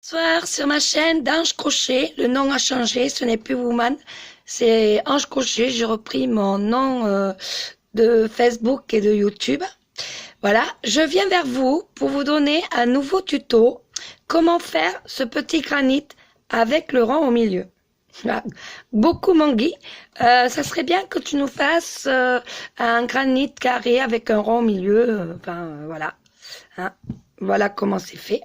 Bonsoir sur ma chaîne d'Ange Crochet. Le nom a changé, ce n'est plus Woman, c'est Ange Crochet. J'ai repris mon nom de Facebook et de YouTube. Voilà, je viens vers vous pour vous donner un nouveau tuto. Comment faire ce petit granit avec le rond au milieu. Voilà. Beaucoup m'ont dit, ça serait bien que tu nous fasses un granit carré avec un rond au milieu. Voilà. Hein. Voilà comment c'est fait.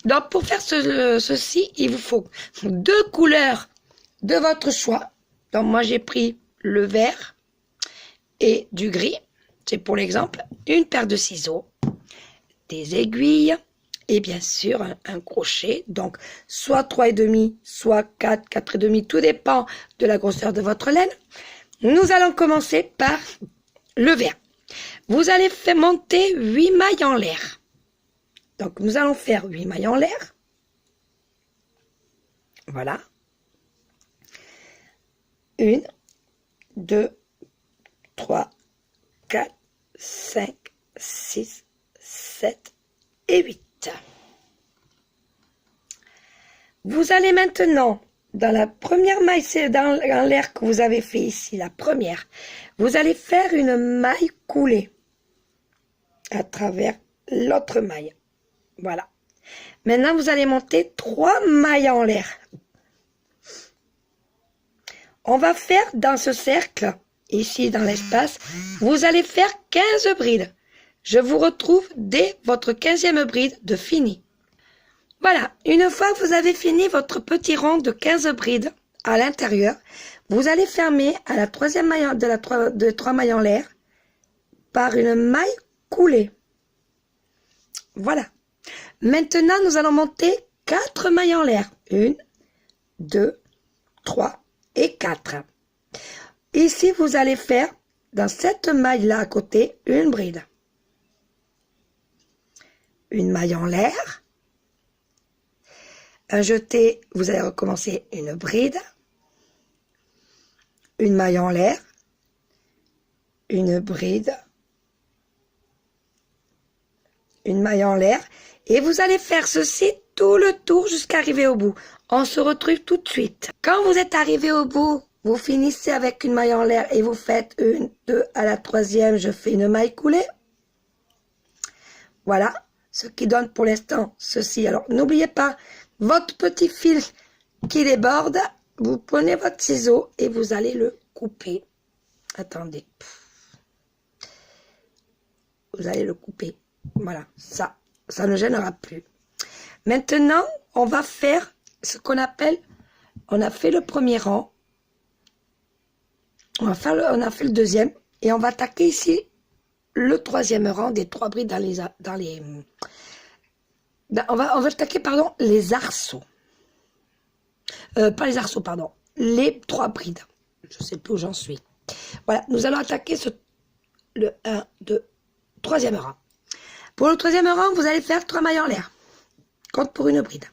Donc, pour faire ceci, il vous faut 2 couleurs de votre choix. Donc, moi, j'ai pris le vert et du gris. C'est pour l'exemple. Une paire de ciseaux, des aiguilles et bien sûr un crochet. Donc, soit 3,5, soit 4, 4,5. Tout dépend de la grosseur de votre laine. Nous allons commencer par le vert. Vous allez faire monter 8 mailles en l'air. Donc, nous allons faire 8 mailles en l'air. Voilà. 1, 2, 3, 4, 5, 6, 7 et 8. Vous allez maintenant, dans la première maille, c'est dans l'air que vous avez fait ici, la première, vous allez faire une maille coulée à travers l'autre maille. Voilà. Maintenant, vous allez monter 3 mailles en l'air. On va faire dans ce cercle, ici dans l'espace, vous allez faire 15 brides. Je vous retrouve dès votre 15e bride de fini. Voilà, une fois que vous avez fini votre petit rond de 15 brides à l'intérieur, vous allez fermer à la 3e maille de 3 mailles en l'air par une maille coulée. Voilà. Maintenant, nous allons monter 4 mailles en l'air. 1, 2, 3 et 4. Ici, vous allez faire, dans cette maille-là à côté, une bride. Une maille en l'air. Un jeté, vous allez recommencer une bride. Une maille en l'air. Une bride. Une maille en l'air. Et vous allez faire ceci tout le tour jusqu'à arriver au bout. On se retrouve tout de suite. Quand vous êtes arrivé au bout, vous finissez avec une maille en l'air et vous faites 1, 2, à la 3e, je fais une maille coulée. Voilà, ce qui donne pour l'instant ceci. Alors, n'oubliez pas, votre petit fil qui déborde, vous prenez votre ciseau et vous allez le couper. Attendez. Vous allez le couper. Voilà, ça ne gênera plus. Maintenant, on va faire ce qu'on appelle, on a fait le premier rang, on a fait le deuxième, et on va attaquer ici le 3e rang des 3 brides on va attaquer, pardon, les arceaux. Pas les arceaux, pardon, les 3 brides. Je ne sais plus où j'en suis. Voilà, nous allons attaquer le 1, 2, 3e rang. Pour le 3e rang, vous allez faire 3 mailles en l'air. Compte pour une bride.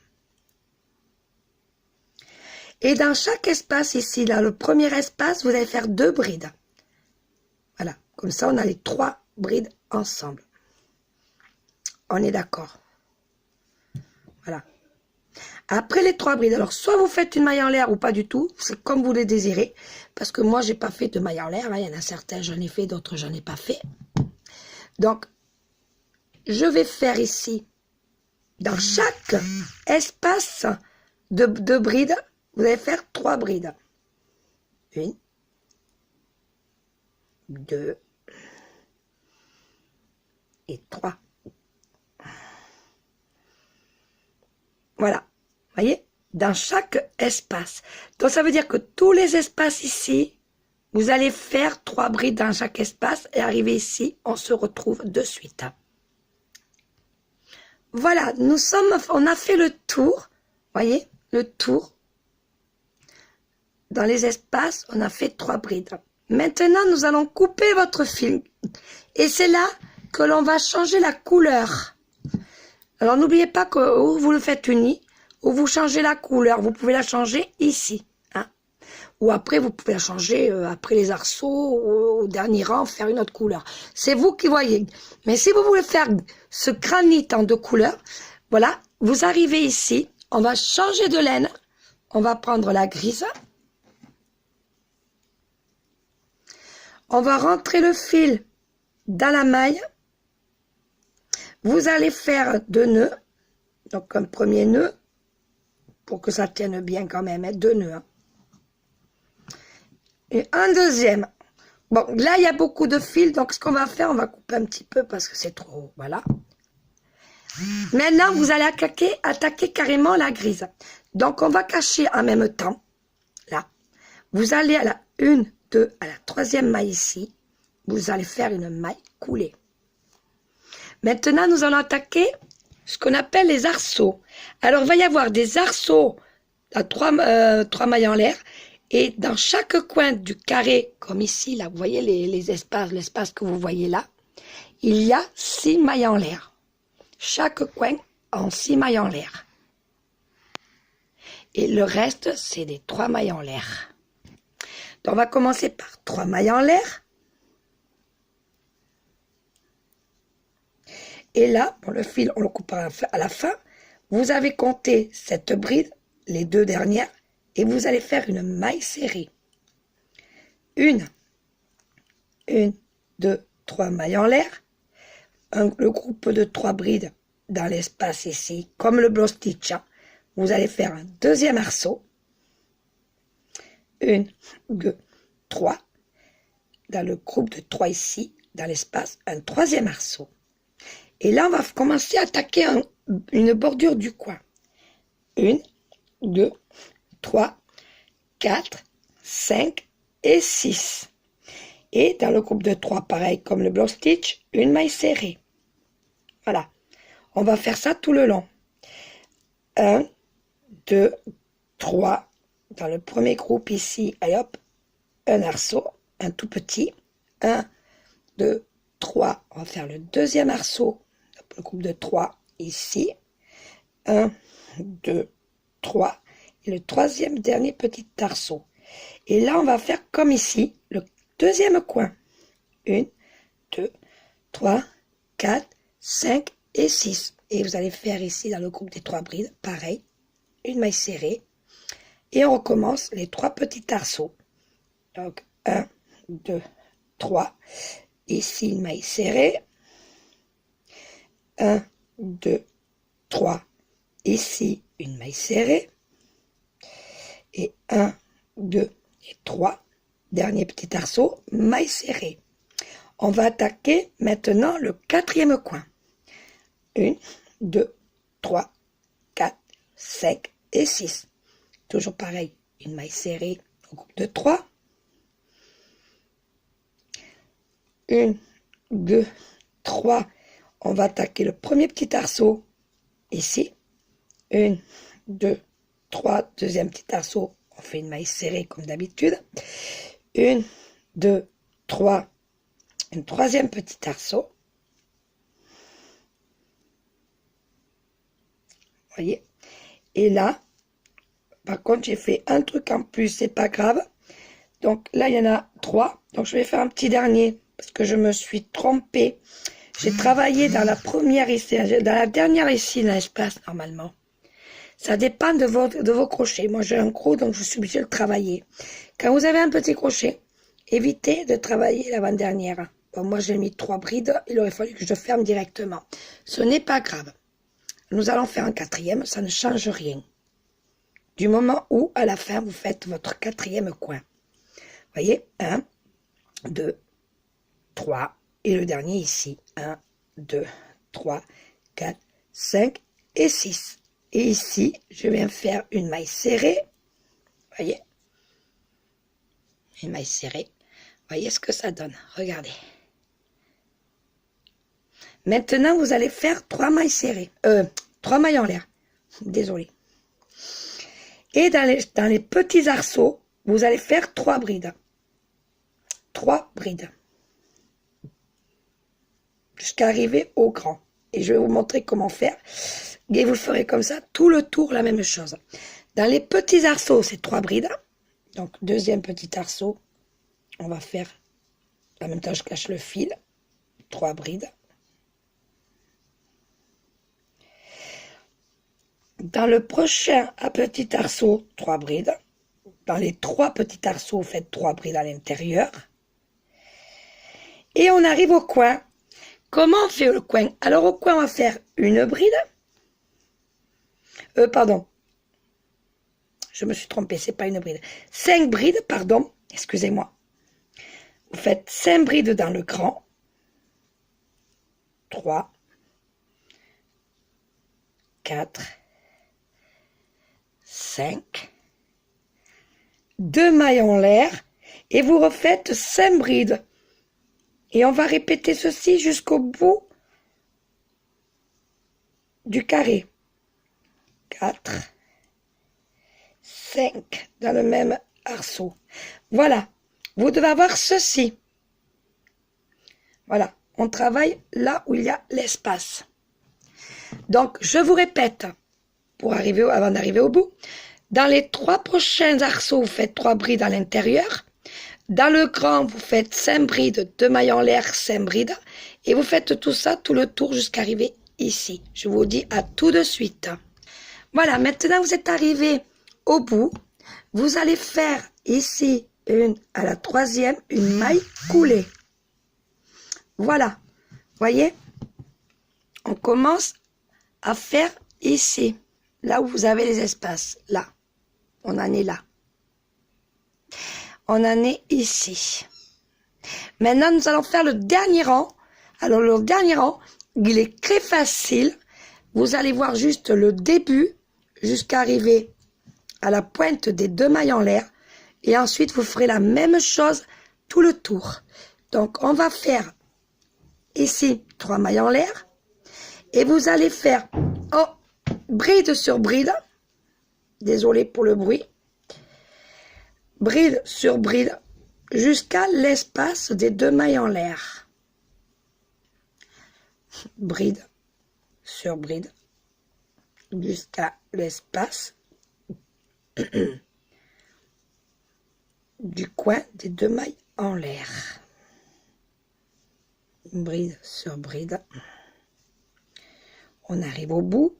Et dans chaque espace ici, là, le premier espace, vous allez faire 2 brides. Voilà. Comme ça, on a les 3 brides ensemble. On est d'accord. Voilà. Après les 3 brides, alors soit vous faites une maille en l'air ou pas du tout, c'est comme vous le désirez. Parce que moi, j'ai pas fait de maille en l'air. Il y en a certains, j'en ai fait, d'autres, j'en ai pas fait. Donc, je vais faire ici, dans chaque espace de brides, vous allez faire 3 brides. 1, 2 et 3. Voilà, voyez, dans chaque espace. Donc, ça veut dire que tous les espaces ici, vous allez faire 3 brides dans chaque espace et arriver ici, on se retrouve de suite. Voilà, on a fait le tour, voyez, le tour. Dans les espaces, on a fait 3 brides. Maintenant, nous allons couper votre fil. Et c'est là que l'on va changer la couleur. Alors, n'oubliez pas que ou vous le faites uni, ou vous changez la couleur. Vous pouvez la changer ici. Hein. Ou après, vous pouvez la changer après les arceaux, au dernier rang, faire une autre couleur. C'est vous qui voyez. Mais si vous voulez faire ce granit en 2 couleurs, voilà, vous arrivez ici, On va changer de laine. On va prendre la grise. On va rentrer le fil dans la maille. Vous allez faire 2 nœuds. Donc un premier nœud, pour que ça tienne bien quand même, hein, 2 nœuds. Hein. Et un deuxième. Bon, là, il y a beaucoup de fils, donc ce qu'on va faire, on va couper un petit peu parce que c'est trop haut, voilà. Maintenant, vous allez attaquer carrément la grise. Donc, on va cacher en même temps, là. Vous allez à la 1, 2, à la 3e maille ici. Vous allez faire une maille coulée. Maintenant, nous allons attaquer ce qu'on appelle les arceaux. Alors, il va y avoir des arceaux à 3 mailles en l'air. Et dans chaque coin du carré, comme ici, là, vous voyez les espaces, l'espace que vous voyez là, il y a 6 mailles en l'air. Chaque coin en 6 mailles en l'air. Et le reste, c'est des 3 mailles en l'air. Donc, on va commencer par 3 mailles en l'air. Et là, bon, le fil, on le coupe à la fin. Vous avez compté cette bride, les 2 dernières, et vous allez faire une maille serrée. 1, 2, 3 mailles en l'air. Le groupe de 3 brides dans l'espace ici, comme le blow stitch. Hein. Vous allez faire un deuxième arceau. 1, 2, 3. Dans le groupe de 3 ici, dans l'espace, un troisième arceau. Et là, on va commencer à attaquer une bordure du coin. 1, 2, 3, 4, 5 et 6. Et dans le groupe de 3, pareil comme le blow stitch, une maille serrée. Voilà. On va faire ça tout le long. 1, 2, 3. Dans le premier groupe ici, allez hop, un arceau, un tout petit. 1, 2, 3. On va faire le deuxième arceau, le groupe de 3 ici. 1, 2, 3. Et le troisième dernier petit arceau. Et là, on va faire comme ici, le deuxième coin. 1, 2, 3, 4, 5 et 6. Et vous allez faire ici, dans le groupe des 3 brides, pareil, une maille serrée. Et on recommence les 3 petits arceaux. Donc, 1, 2, 3. Ici, une maille serrée. 1, 2, 3. Ici, une maille serrée. Et 1, 2 et 3. Dernier petit arceau, maille serrée. On va attaquer maintenant le 4e coin. 1, 2, 3, 4, 5 et 6. Toujours pareil, une maille serrée au groupe de 3. 1, 2, 3. On va attaquer le premier petit arceau ici. 1, 2, 3. Deuxième petit arceau. On fait une maille serrée comme d'habitude. 1, 2, 3. Un troisième petit arceau. Voyez. Et là, par contre, j'ai fait un truc en plus, c'est pas grave. Donc là, il y en a 3. Donc je vais faire un petit dernier parce que je me suis trompée. J'ai travaillé dans la première ici, dans la dernière ici dans l'espace normalement. Ça dépend de vos crochets. Moi, j'ai un gros, donc je suis obligée de travailler. Quand vous avez un petit crochet, évitez de travailler l'avant-dernière. Bon, moi, j'ai mis 3 brides. Il aurait fallu que je ferme directement. Ce n'est pas grave. Nous allons faire un 4e. Ça ne change rien. Du moment où, à la fin, vous faites votre 4e coin. Voyez, 1, 2, 3. Et le dernier ici. 1, 2, 3, 4, 5 et 6. Et ici, je viens faire une maille serrée. Voyez? Une maille serrée. Voyez ce que ça donne. Regardez. Maintenant, vous allez faire 3 mailles serrées. 3 mailles en l'air. Désolé. Et dans les petits arceaux, vous allez faire 3 brides. 3 brides. Jusqu'à arriver au grand. Et je vais vous montrer comment faire. Et vous ferez comme ça, tout le tour, la même chose. Dans les petits arceaux, c'est 3 brides. Donc, deuxième petit arceau, on va faire, en même temps, je cache le fil, 3 brides. Dans le prochain à petit arceau, 3 brides. Dans les 3 petits arceaux, vous faites 3 brides à l'intérieur. Et on arrive au coin. Comment on fait le coin? Alors au coin, on va faire une bride. Pardon. Je me suis trompée, c'est pas une bride. 5 brides, pardon. Excusez-moi. Vous faites 5 brides dans le grand. 3, 4, 5. 2 mailles en l'air. Et vous refaites 5 brides. Et on va répéter ceci jusqu'au bout du carré. 4, 5 dans le même arceau. Voilà, vous devez avoir ceci. Voilà, on travaille là où il y a l'espace. Donc, je vous répète, avant d'arriver au bout, dans les 3 prochains arceaux, vous faites 3 brides à l'intérieur. Dans le grand, vous faites 5 brides, 2 mailles en l'air, 5 brides. Et vous faites tout ça, tout le tour jusqu'à arriver ici. Je vous dis à tout de suite. Voilà, maintenant vous êtes arrivé au bout. Vous allez faire ici, à la 3e, une maille coulée. Voilà, voyez, on commence à faire ici, là où vous avez les espaces, là. On en est là. On en est ici. Maintenant, nous allons faire le dernier rang. Alors, le dernier rang, il est très facile. Vous allez voir juste le début jusqu'à arriver à la pointe des 2 mailles en l'air. Et ensuite, vous ferez la même chose tout le tour. Donc, on va faire ici 3 mailles en l'air. Et vous allez faire bride sur bride. Désolé pour le bruit. Bride sur bride jusqu'à l'espace des 2 mailles en l'air. Bride sur bride jusqu'à l'espace du coin des 2 mailles en l'air. Bride sur bride. On arrive au bout.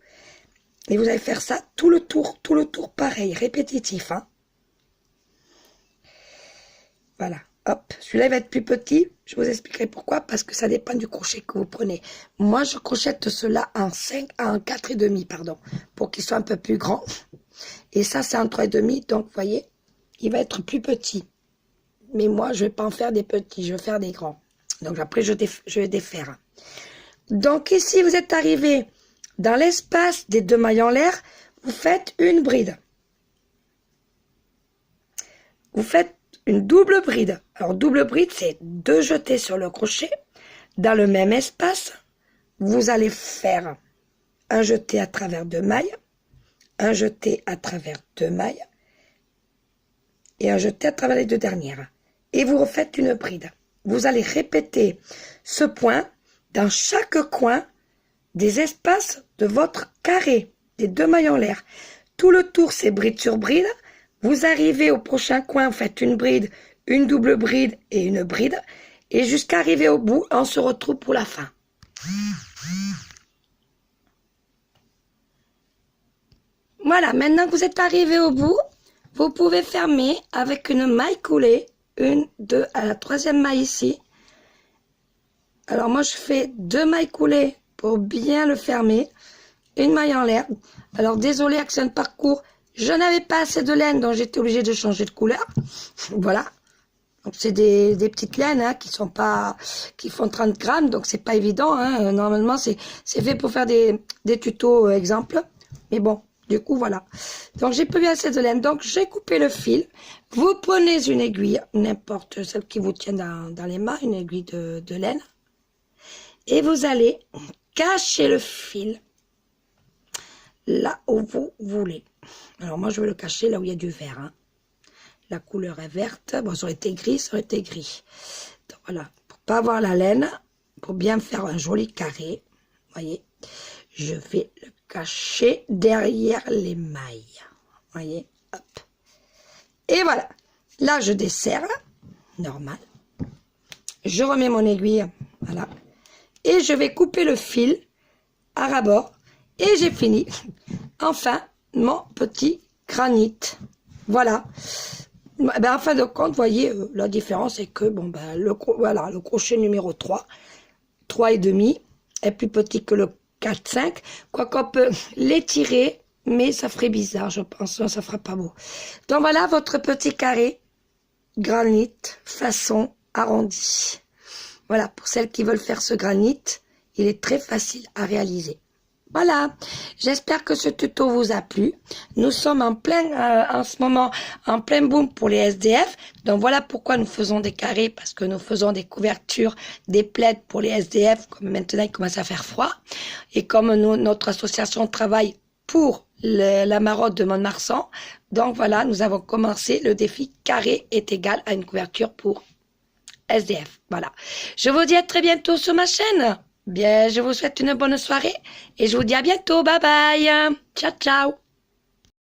Et vous allez faire ça tout le tour pareil, répétitif. Hein. Voilà, hop. Celui-là va être plus petit. Je vous expliquerai pourquoi. Parce que ça dépend du crochet que vous prenez. Moi, je crochette cela en 4,5, pardon. Pour qu'il soit un peu plus grand. Et ça, c'est en 3,5. Donc, vous voyez, il va être plus petit. Mais moi, je ne vais pas en faire des petits. Je vais faire des grands. Donc, après, je vais défaire. Donc, ici, vous êtes arrivé dans l'espace des 2 mailles en l'air. Vous faites une bride. Vous faites une double bride. Alors, double bride, c'est 2 jetés sur le crochet. Dans le même espace, vous allez faire un jeté à travers 2 mailles, un jeté à travers 2 mailles, et un jeté à travers les 2 dernières. Et vous refaites une bride. Vous allez répéter ce point dans chaque coin des espaces de votre carré, des 2 mailles en l'air. Tout le tour, c'est bride sur bride. Vous arrivez au prochain coin, vous faites une bride, une double bride et une bride. Et jusqu'à arriver au bout, on se retrouve pour la fin. Voilà, maintenant que vous êtes arrivé au bout, vous pouvez fermer avec une maille coulée. 1, 2, à la 3e maille ici. Alors moi, je fais 2 mailles coulées pour bien le fermer. Une maille en l'air. Alors désolé, Action Parcours, je n'avais pas assez de laine, donc j'étais obligée de changer de couleur. Voilà. Donc c'est des petites laines hein, qui font 30 grammes, donc c'est pas évident. Hein. Normalement, c'est fait pour faire des tutos exemples. Mais bon, du coup, voilà. Donc j'ai pas eu assez de laine, donc j'ai coupé le fil. Vous prenez une aiguille, n'importe celle qui vous tient dans les mains, une aiguille de laine. Et vous allez cacher le fil là où vous voulez. Alors moi, je vais le cacher là où il y a du vert. Hein. La couleur est verte. Bon, ça aurait été gris, ça aurait été gris. Donc voilà, pour pas avoir la laine, pour bien faire un joli carré, voyez, je vais le cacher derrière les mailles. Voyez, hop. Et voilà. Là, je desserre, normal. Je remets mon aiguille, voilà. Et je vais couper le fil à ras-bord. Et j'ai fini. enfin mon petit granit. Voilà. Ben, en fin de compte, vous voyez, la différence c'est que bon ben voilà, le crochet numéro 3,5 est plus petit que le 4,5. Quoi qu'on peut l'étirer, mais ça ferait bizarre, je pense, ça fera pas beau. Donc voilà votre petit carré granit façon arrondi. Voilà, pour celles qui veulent faire ce granit, il est très facile à réaliser. Voilà, j'espère que ce tuto vous a plu. Nous sommes en ce moment, en plein boom pour les SDF. Donc voilà pourquoi nous faisons des carrés, parce que nous faisons des couvertures, des plaids pour les SDF, comme maintenant il commence à faire froid. Et comme notre association travaille pour la Marotte de Mont-de-Marsan, donc voilà, nous avons commencé le défi carré est égal à une couverture pour SDF. Voilà. Je vous dis à très bientôt sur ma chaîne. Bien, je vous souhaite une bonne soirée et je vous dis à bientôt. Bye bye. Ciao, ciao.